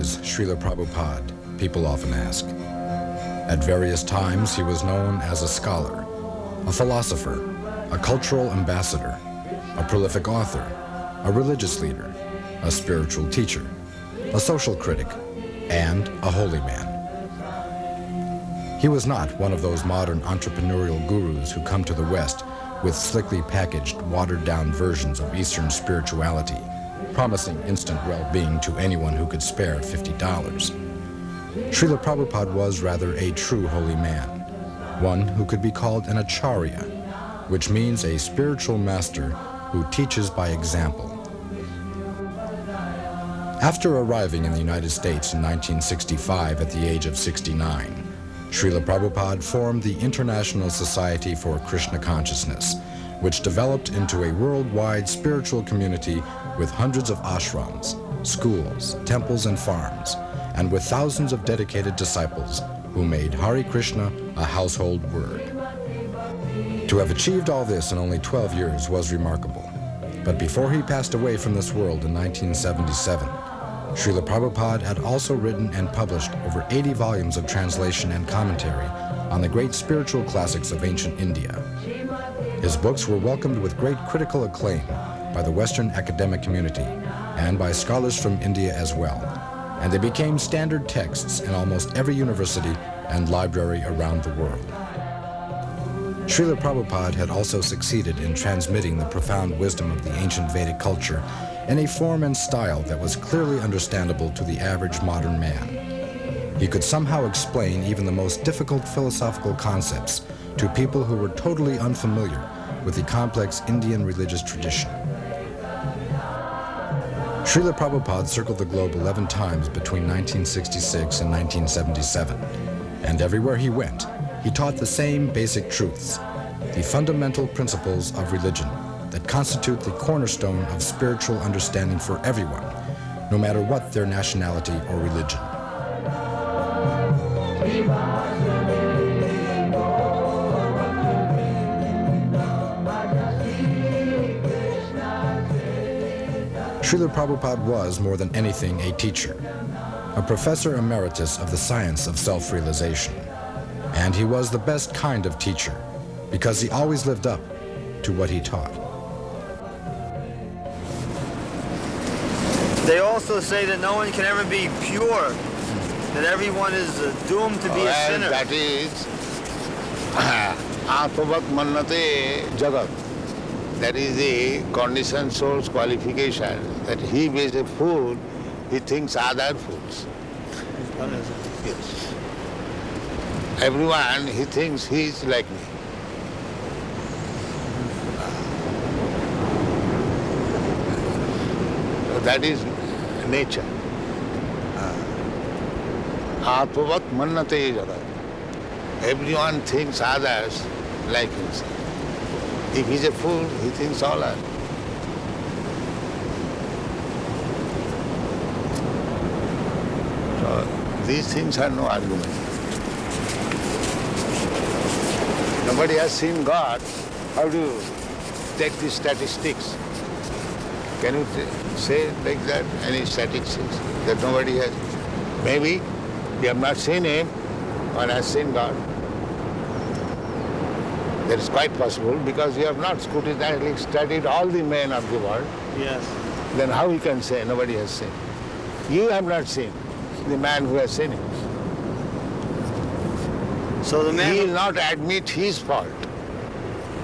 is Srila Prabhupada? People often ask. At various times, he was known as a scholar, a philosopher, a cultural ambassador, a prolific author, a religious leader, a spiritual teacher, a social critic, and a holy man. He was not one of those modern entrepreneurial gurus who come to the West with slickly packaged, watered-down versions of Eastern spirituality, promising instant well-being to anyone who could spare $50. Srila Prabhupada was rather a true holy man, one who could be called an Acharya, which means a spiritual master who teaches by example. After arriving in the United States in 1965 at the age of 69, Srila Prabhupada formed the International Society for Krishna Consciousness, which developed into a worldwide spiritual community with hundreds of ashrams, schools, temples, and farms, and with thousands of dedicated disciples who made Hare Krishna a household word. To have achieved all this in only 12 years was remarkable. But before he passed away from this world in 1977, Srila Prabhupada had also written and published over 80 volumes of translation and commentary on the great spiritual classics of ancient India. His books were welcomed with great critical acclaim by the Western academic community and by scholars from India as well, and they became standard texts in almost every university and library around the world. Srila Prabhupada had also succeeded in transmitting the profound wisdom of the ancient Vedic culture in a form and style that was clearly understandable to the average modern man. He could somehow explain even the most difficult philosophical concepts to people who were totally unfamiliar with the complex Indian religious tradition. Srila Prabhupada circled the globe 11 times between 1966 and 1977, and everywhere he went, he taught the same basic truths, the fundamental principles of religion that constitute the cornerstone of spiritual understanding for everyone, no matter what their nationality or religion. Srila Prabhupada was, more than anything, a teacher, a professor emeritus of the science of self-realization. And he was the best kind of teacher because he always lived up to what he taught. They also say that no one can ever be pure, that everyone is doomed to be a sinner. That is Atmavat Mannate Jagat. That is the conditioned soul's qualification, that he is a fool, he thinks other fools. Yes. Everyone, he thinks he is like me. So that is nature. Atmavat Mannate Jagat. Everyone thinks others like himself. If he's a fool, he thinks all are. So these things are no argument. Nobody has seen God. How do you take the statistics? Can you say like that, any statistics that nobody has? Maybe you have not seen him or has seen God. That is quite possible because you have not scrutinizingly studied all the men of the world. Yes. Then how you can say nobody has seen? You have not seen the man who has seen him. So the man He will not admit his fault.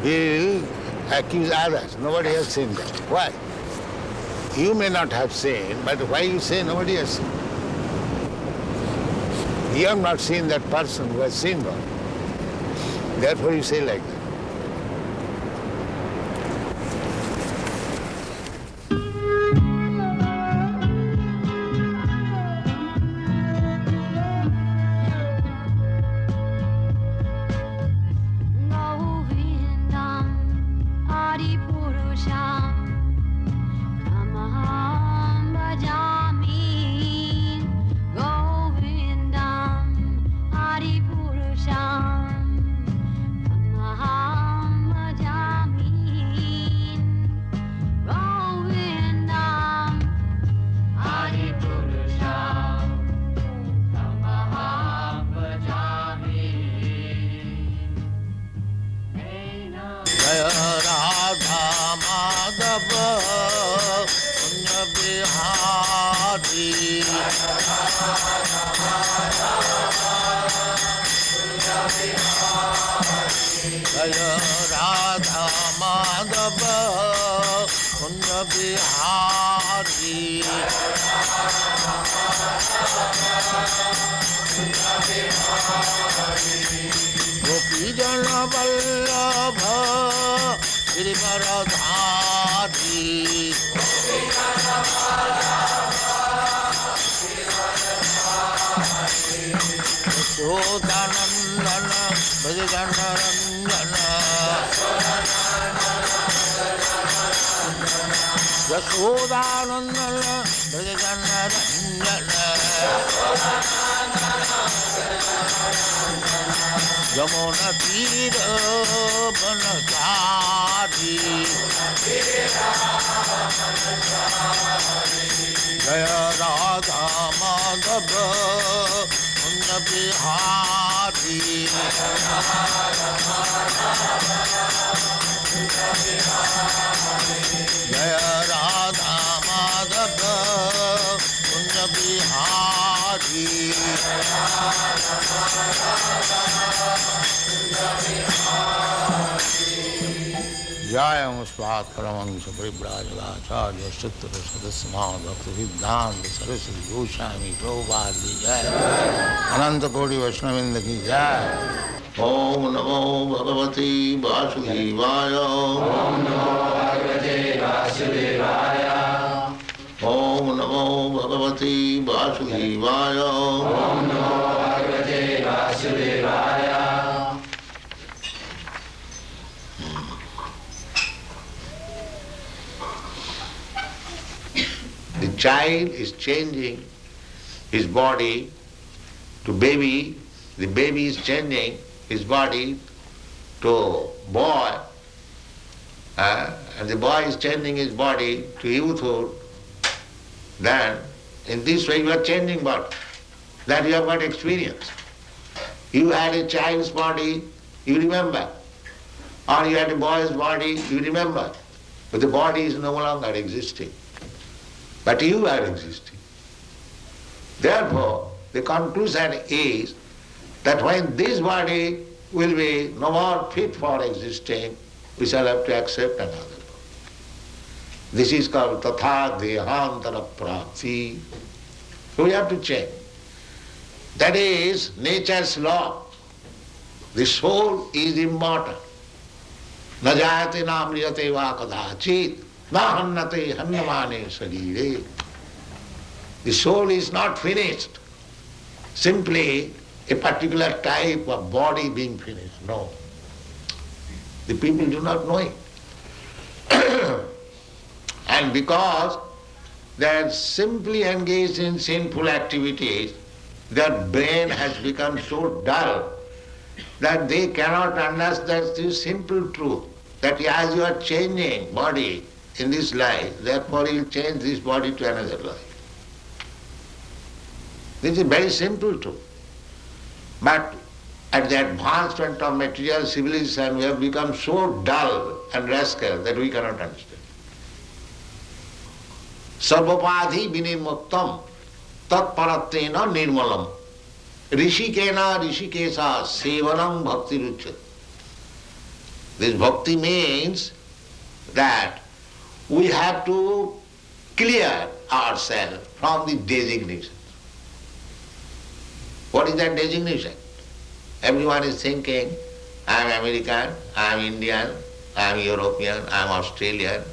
He will accuse others. Nobody has seen God. Why? You may not have seen, but why you say nobody has seen? You have not seen that person who has seen God. Therefore you say like that. Hari Purusham Jaya Radha Madhava Kunja Bihari. Jaya Radha Madhava Kunja Bihari. Gopi Jana Vallabha Girivaradhari. Yashodanandana Bhajajanarandana. Yashodanandana Bhajajanarandana. Yamuna Tira Banachari. Jaya Radha Madhava Kunja Bihari. Jaya Radha Madhava Kunja Bihari. Jaya Muspat Paramahansa Paribrajaka Acharya Sutra Sadasma Bhakti Siddhanta Saraswati Goswami Prabhupada ki Jai. Ananta Koti Vaishnavinda ki Jai. Om Namo Bhagavate Vasudevaya. Om Namo Bhagavate Vasudevaya. Om Namo Bhagavate Vasudevaya. Om Namo Bhagavate Vasudevaya. The child is changing his body to baby, the baby is changing his body to boy, and the boy is changing his body to youthhood. Then, in this way, you are changing body. That you have got experience. You had a child's body, you remember. Or you had a boy's body, you remember. But the body is no longer existing. But you are existing. Therefore, the conclusion is that when this body will be no more fit for existing, we shall have to accept another body. This is called tatha dehantara prapti. So we have to change. That is nature's law. The soul is immortal. Na jayate na amriyate va kadachit. Na hannate hannamane sarire. The soul is not finished. Simply a particular type of body being finished. No. The people do not know it. And because they are simply engaged in sinful activities, their brain has become so dull that they cannot understand this simple truth, that as you are changing body in this life, therefore you will change this body to another life. This is very simple truth. But at the advancement of material civilization, we have become so dull and rascal that we cannot understand. Sarvapadhi vinirmuktam tat parattena nirmalam rishikena rishikesa sevanam bhakti ruchyate. This bhakti means that we have to clear ourselves from the designation. What is that designation? Everyone is thinking, I am American, I am Indian, I am European, I am Australian,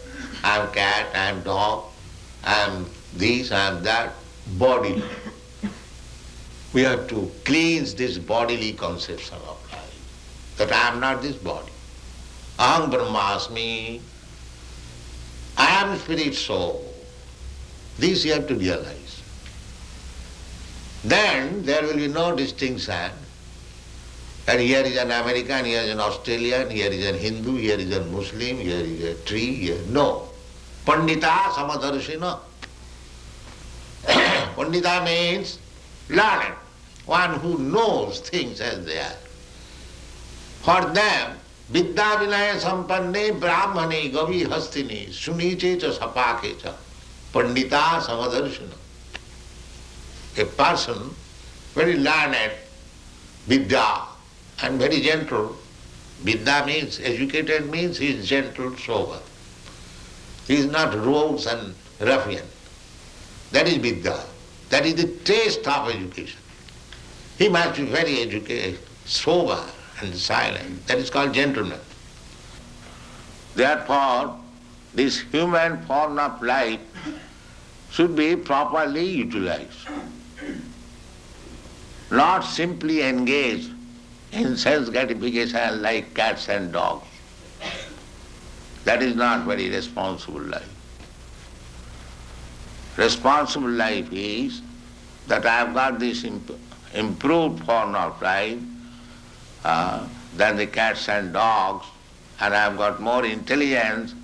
I am cat, I am dog, I am this, I am that, bodily. We have to cleanse this bodily conception of life, that I am not this body. Aham Brahmasmi, I am spirit soul. This you have to realize. Then there will be no distinction that here is an American, here is an Australian, here is a Hindu, here is a Muslim, here is a tree, here. No. Pandita Samadarshina. Pandita means learned, one who knows things as they are. For them, Vidya vinaya sampanne brahmane gavi hastine suniche cha sapake cha pandita samadarshana. A person very learned, vidya, and very gentle. Vidya means, educated means he is gentle, sober. He is not rogues and ruffian. That is vidya. That is the taste of education. He must be very educated, sober and silent. That is called gentleman. Therefore, this human form of life should be properly utilized. Not simply engaged in sense gratification like cats and dogs. That is not very responsible life. Responsible life is that I have got this improved form of life than the cats and dogs, and I have got more intelligence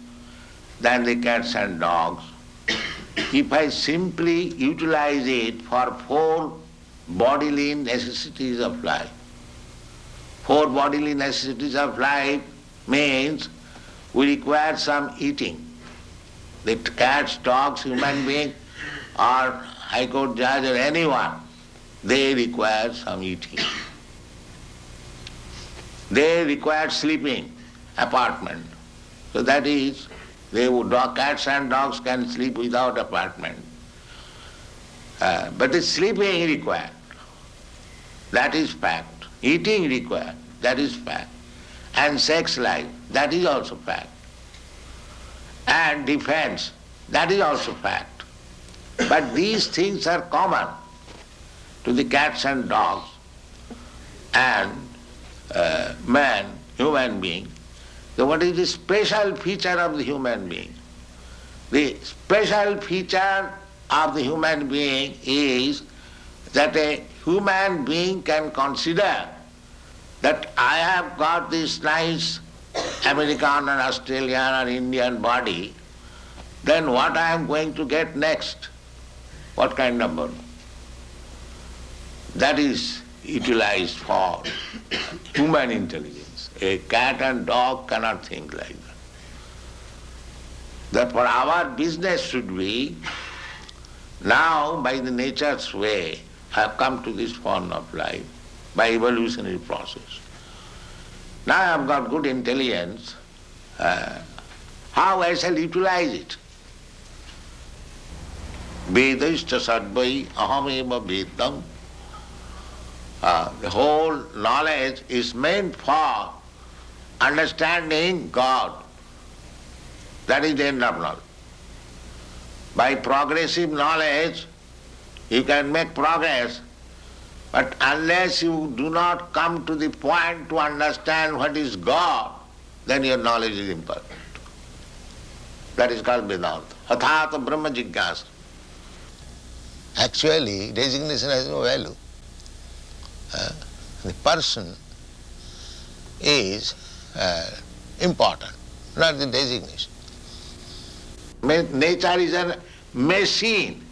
than the cats and dogs. If I simply utilize it for 4 bodily necessities of life, 4 bodily necessities of life means we require some eating. The cats, dogs, human beings, or High Court judge or anyone, they require some eating. They require sleeping, apartment. So that is, cats and dogs can sleep without apartment. But the sleeping required. That is fact. Eating required. That is fact. And sex life. That is also fact. And defense. That is also fact. But these things are common to the cats and dogs and man, human being. So what is the special feature of the human being? The special feature of the human being is that a human being can consider that I have got this nice American or Australian or Indian body, then what I am going to get next? What kind of body? That is utilized for human intelligence. A cat and dog cannot think like that. Therefore our business should be, now by the nature's way, have come to this form of life, by evolutionary process. Now I have got good intelligence, how I shall utilize it? Vedashcha sadvai ahameva vedam. The whole knowledge is meant for understanding God. That is the end of knowledge. By progressive knowledge, you can make progress, but unless you do not come to the point to understand what is God, then your knowledge is imperfect. That is called Vedanta. Athata Brahma Jigyasa. Actually, designation has no value. The person is important, not the designation. Nature is a machine.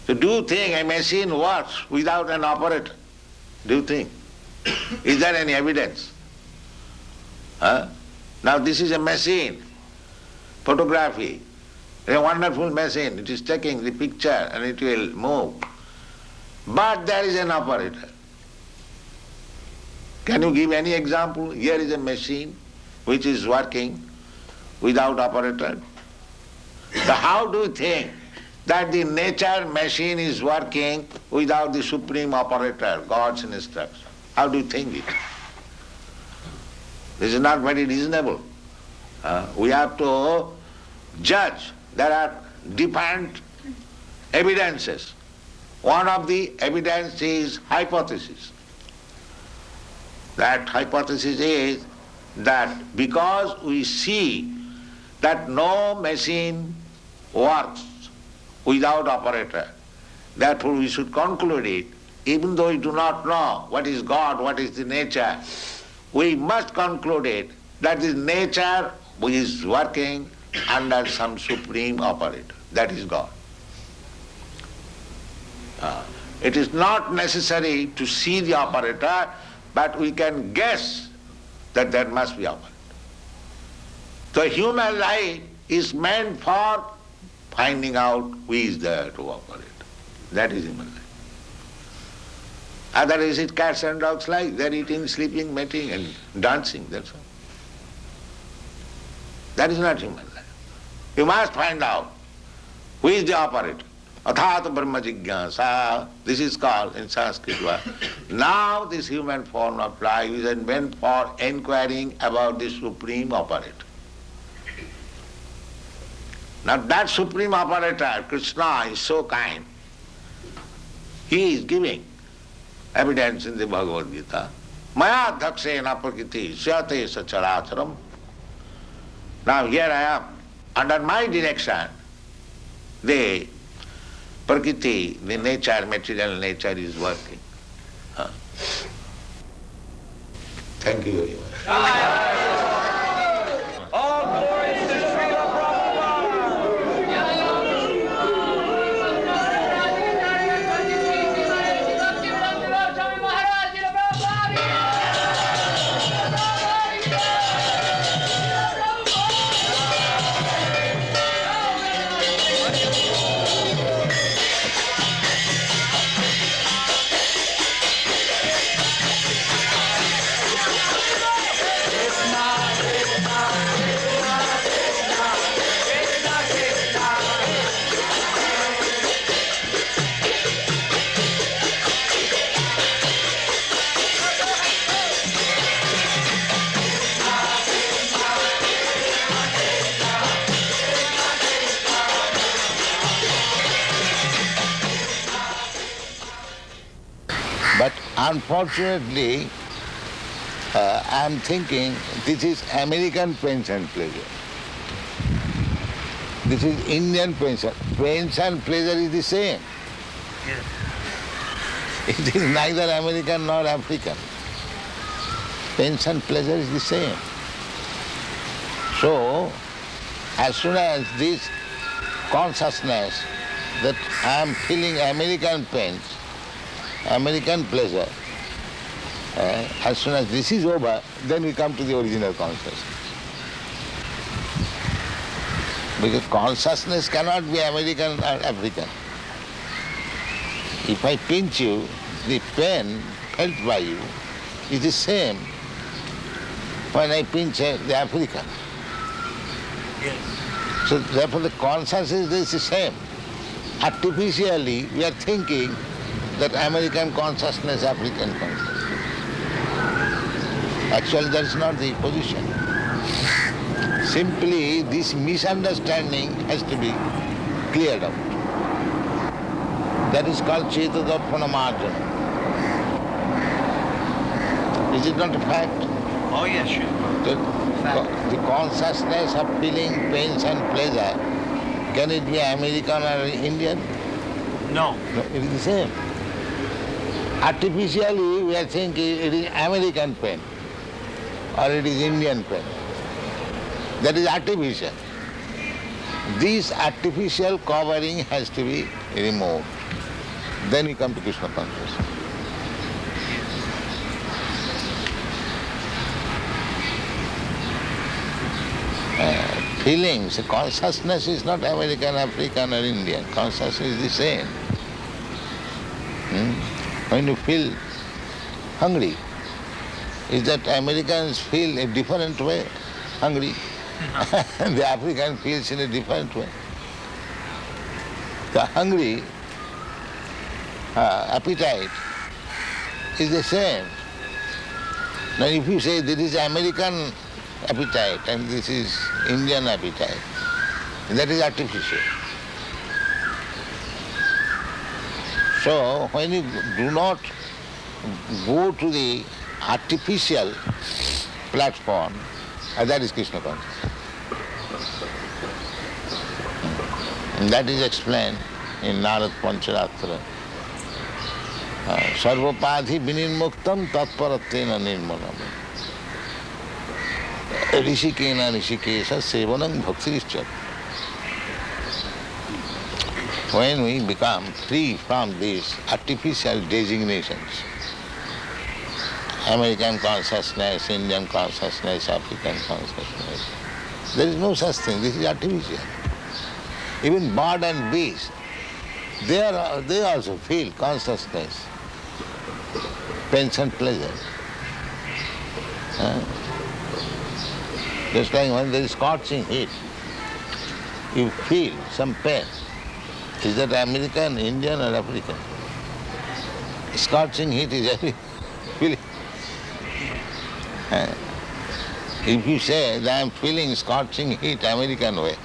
So do you think a machine works without an operator? Do you think? Is there any evidence? Now this is a machine, photography. A wonderful machine. It is taking the picture and it will move. But there is an operator. Can you give any example? Here is a machine which is working without operator. So how do you think that the nature machine is working without the supreme operator, God's instruction? How do you think it? This is not very reasonable. We have to judge. There are different evidences. One of the evidence is hypothesis. That hypothesis is that because we see that no machine works without operator, therefore we should conclude it, even though we do not know what is God, what is the nature, we must conclude it that this nature is working under some supreme operator, that is God. It is not necessary to see the operator, but we can guess that there must be operate. The human life is meant for finding out who is there to operate. That is human life. Otherwise it's cats and dogs' life. They're eating, sleeping, mating and dancing, that's all. That is not human life. You must find out who is the operator. Athata brahma jigyasa. This is called in Sanskrit word. Now this human form of life is meant for inquiring about the supreme operator. Now that supreme operator, Krishna, is so kind. He is giving evidence in the Bhagavad Gita. Maya dhakshena prakriti syate sacharacharam. Now here I am. Under my direction, the prakriti, the nature, material nature is working. Thank you very much. All glories to Srila But unfortunately, I am thinking this is American pains and pleasure. This is Indian pains. Pains and pleasure is the same. Yes. It is neither American nor African. Pains and pleasure is the same. So, as soon as this consciousness that I am feeling American pains, American pleasure, as soon as this is over, then we come to the original consciousness. Because consciousness cannot be American or African. If I pinch you, the pain felt by you is the same when I pinch the African. Yes. So therefore the consciousness is the same. Artificially we are thinking that American consciousness, African consciousness. Actually that is not the position. Simply this misunderstanding has to be cleared out. That is called Chetadappana Marjana. Is it not a fact? Oh yes, sure. The consciousness of feeling pains and pleasure, can it be American or Indian? No. No, it is the same. Artificially we are thinking it is American pain or it is Indian pain. That is artificial. This artificial covering has to be removed. Then we come to Krishna consciousness. Feelings, consciousness is not American, African or Indian. Consciousness is the same. When you feel hungry, is that Americans feel a different way hungry? The African feels in a different way. The hungry appetite is the same. Now if you say this is American appetite and this is Indian appetite, that is artificial. So when you do not go to the artificial platform, that is Krishna consciousness. And that is explained in Narad Pancharatra. Sarvapadhi vinirmuktam tatparatena nirmanam. Rishikena rishikesha sevanam bhaktirishcha. When we become free from these artificial designations American consciousness, Indian consciousness, African consciousness. There is no such thing. This is artificial. Even bird and beast, they also feel consciousness, pains and pleasure. Just like when there is scorching heat, you feel some pain. Is that American, Indian or African? Scorching heat is every feeling. If you say that I am feeling scorching heat American way,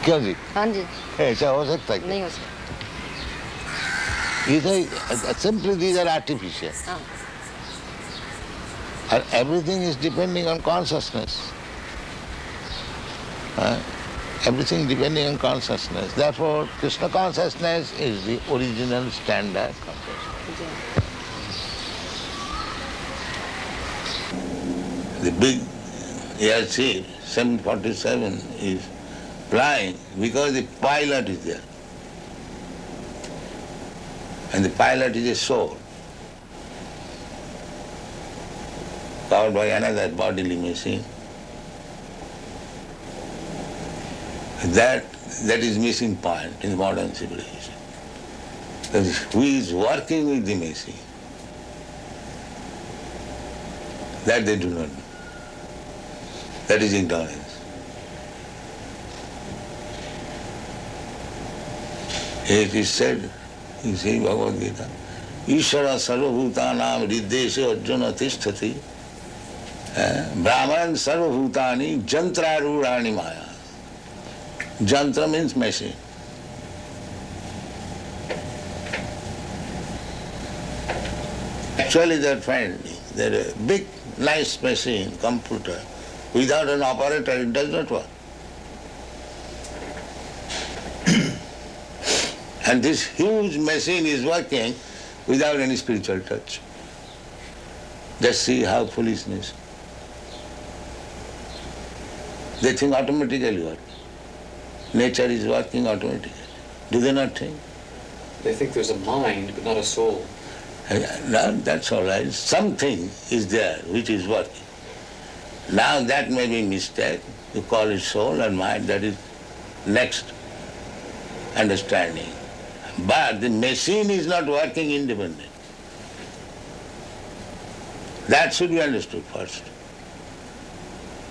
क्यों जी? हाँ जी ऐसा हो सकता है? नहीं हो सकता Simply these are artificial. And everything is depending on consciousness. Everything depending on consciousness. Therefore, Krishna consciousness is the original standard consciousness. The big airship 747 is flying because the pilot is there. And the pilot is a soul, powered by another bodily machine. That is missing point in modern civilization. That is, who is working with the machine? That they do not know. That is ignorance. It is said, you see Bhagavad Gita, Ishvara sarvabhutanam riddeshe arjuna tisthati, Brahman sarvabhutani jantrarurani maya. Jantra means machine. Actually they are finding that a big, nice machine, computer, without an operator it does not work. And this huge machine is working without any spiritual touch. Just see how foolishness. They think automatically work. Nature is working automatically. Do they not think? They think there's a mind, but not a soul. No, that's all right. Something is there which is working. Now that may be mistake. You call it soul and mind, that is next understanding. But the machine is not working independently. That should be understood first.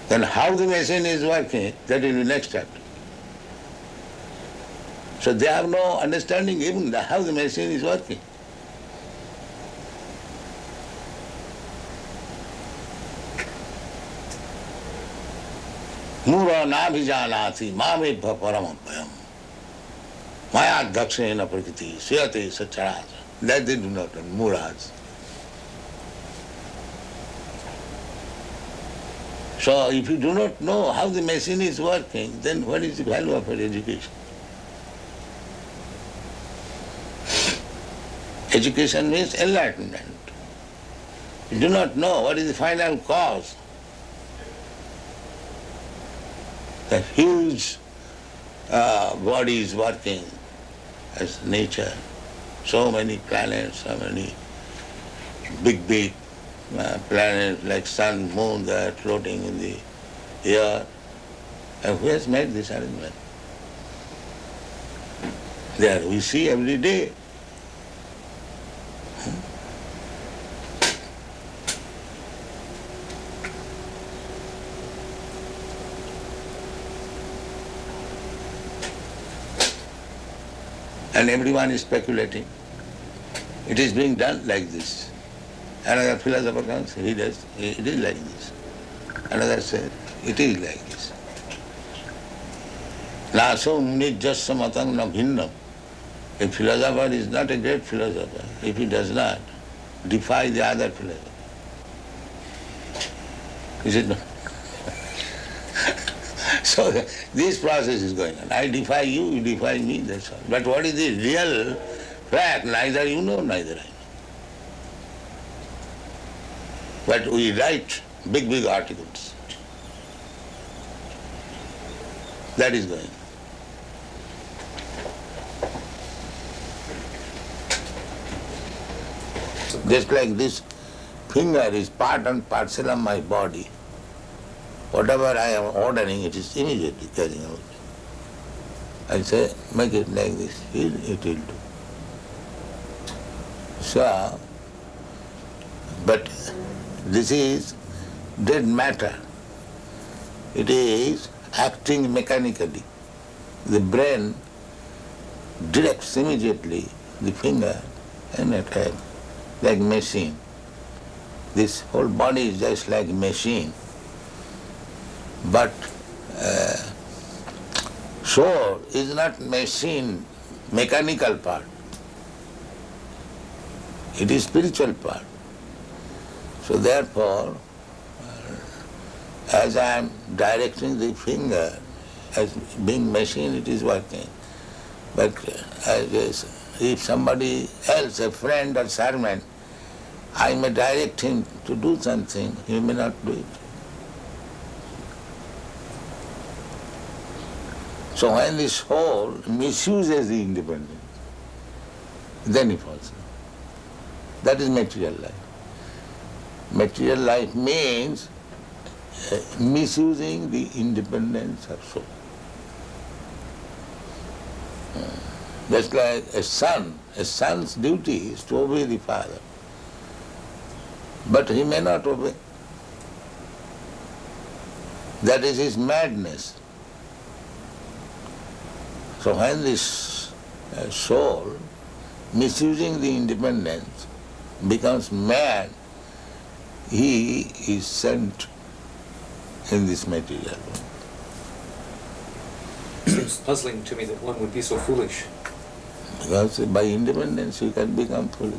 Then how the machine is working, that will be next chapter. So they have no understanding even how the machine is working. Mura nabhijanati mamebha paramapayam maya dakshena prakriti suyate sacharaja. That they do not know, Muras. So if you do not know how the machine is working, then what is the value of your education? Education means enlightenment. You do not know what is the final cause. The huge body is working as nature. So many planets, so many big planets like sun, moon, they are floating in the air. And who has made this arrangement? There we see every day. And everyone is speculating. It is being done like this. Another philosopher comes, he does, it is like this. Another says, it is like this. Naso nijjasya matang na bhinnam. A philosopher is not a great philosopher if he does not defy the other philosopher. Is it not? So this process is going on. I defy you, you defy me, that's all. But what is the real fact? Neither you know, neither I know. But we write big articles. That is going on. Just like this finger is part and parcel of my body. Whatever I am ordering, it is immediately carrying out. I say, make it like this, it will do. So, but this is dead matter. It is acting mechanically. The brain directs immediately the finger and attack, like machine. This whole body is just like machine. But soul is not machine, mechanical part. It is spiritual part. So therefore, as I am directing the finger, as being machine, it is working. But if somebody else, a friend or servant, I may direct him to do something, he may not do it. So when the soul misuses the independence, then he falls. That is material life. Material life means misusing the independence of soul. Just like a son's duty is to obey the father. But he may not obey. That is his madness. So when this soul, misusing the independence, becomes mad, he is sent in this material world. It seems puzzling to me that one would be so foolish. Because by independence you can become foolish.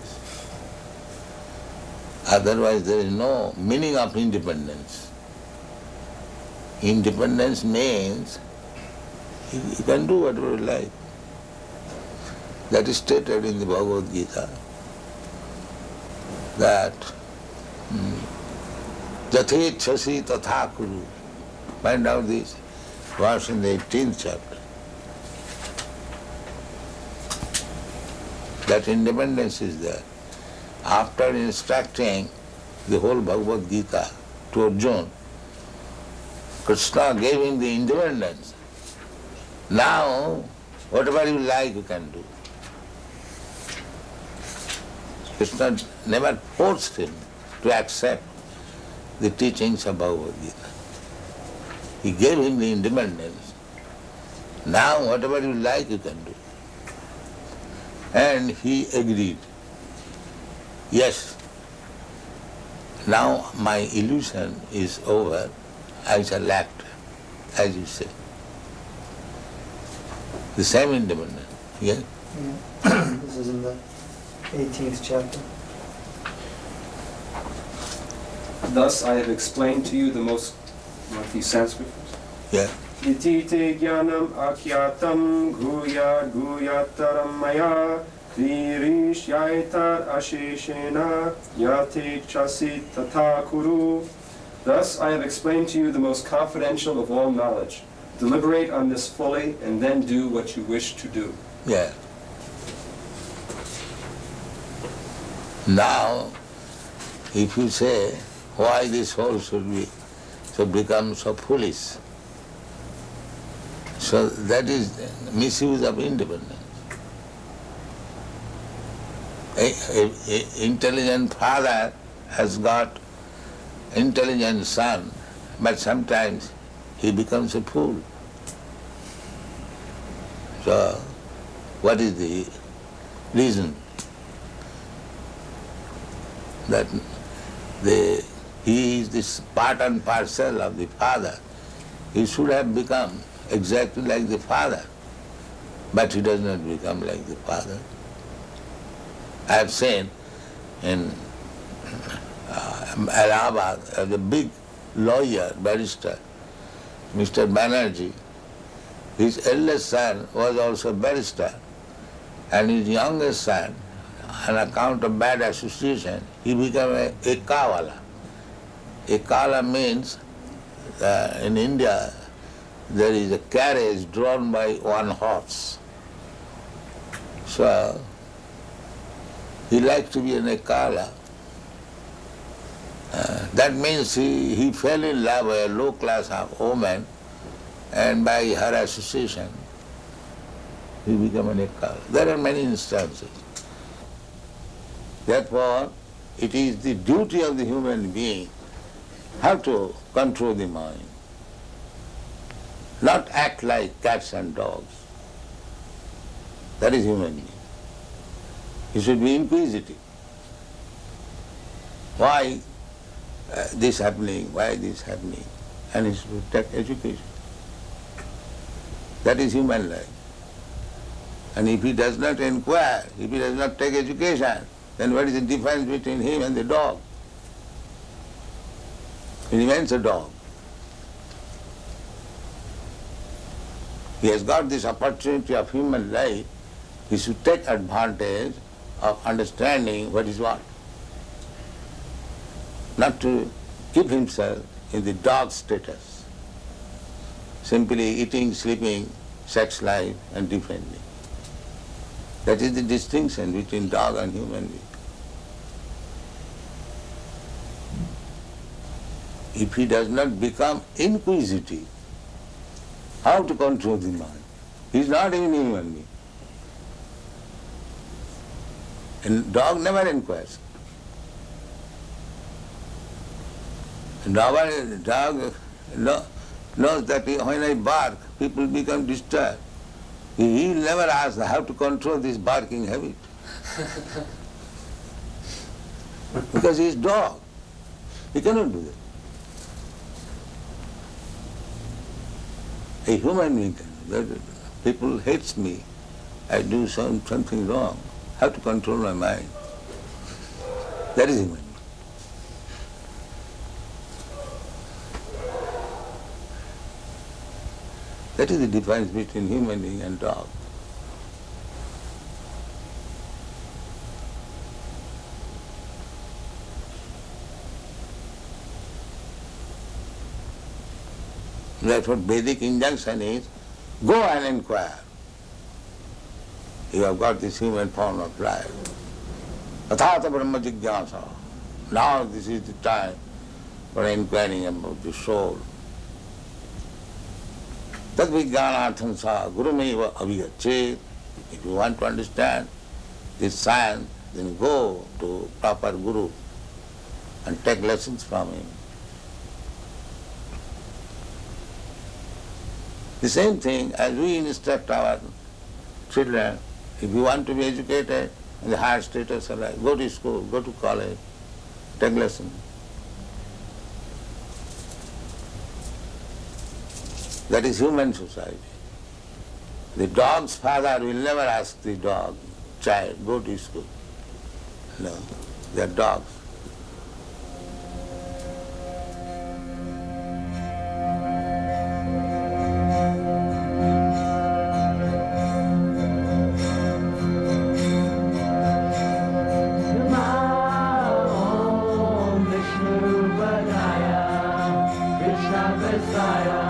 Otherwise there is no meaning of independence. Independence means you can do whatever you like. That is stated in the Bhagavad Gita, that Jathechasi tatha kuru. Find out this verse in the 18th chapter. That independence is there. After instructing the whole Bhagavad Gita to Arjuna, Krishna gave him the independence. Now, whatever you like you can do. Krishna never forced him to accept the teachings of Bhagavad Gita. He gave him the independence. Now, whatever you like you can do. And he agreed. Yes, now my illusion is over, I shall act, as you say. The same independence. Yeah? This is in the 18th chapter. Thus I have explained to you the most, what the Sanskrit first? Yeah. Iti te jnanam akyatam guya guyataram maya Virishyaitat asheshena yate chasit tata kuru. Thus I have explained to you the most confidential of all knowledge. Deliberate on this fully and then do what you wish to do. Yeah. Now, if you say, why this whole should become so foolish, so that is misuse of independence. An intelligent father has got intelligent son, but sometimes he becomes a fool. So, what is the reason? That he is this part and parcel of the father. He should have become exactly like the father, but he does not become like the father. I have seen in Allahabad, the big lawyer, barrister, Mr. Banerjee, his eldest son was also a barrister, and his youngest son, on account of bad association, he became a kawala. A kawala means, in India, there is a carriage drawn by one horse. So, he liked to be an ekala, That means he fell in love with a low class woman, and by her association he became an Acharya. There are many instances. Therefore, it is the duty of the human being how to control the mind, not act like cats and dogs. That is human being. He should be inquisitive. Why this happening? Why this happening? And he should take education. That is human life. And if he does not inquire, if he does not take education, then what is the difference between him and the dog? He remains a dog. He has got this opportunity of human life. He should take advantage of understanding what is what. Not to keep himself in the dog status, simply eating, sleeping, sex life and defending. That is the distinction between dog and human being. If he does not become inquisitive, how to control the mind? He is not even human being. And dog never inquires. Dog knows that when I bark, people become disturbed. He will never ask how to control this barking habit. Because he is dog. He cannot do that. A human being can do that. People hate me. I do something wrong. How to control my mind? That is human being. That is the difference between human being and dog. That's what Vedic injunction is. Go and inquire. You have got this human form of life. Athata Brahma Jigyasa. Now this is the time for inquiring about the soul. Tad vijnanartham sa gurumeva avigachet. If you want to understand this science, then go to proper guru and take lessons from him. The same thing as we instruct our children, if you want to be educated in the higher status of life, go to school, go to college, take lessons. That is human society. The dog's father will never ask the dog, child, go to school. No, they are dogs. Krishna Messiah.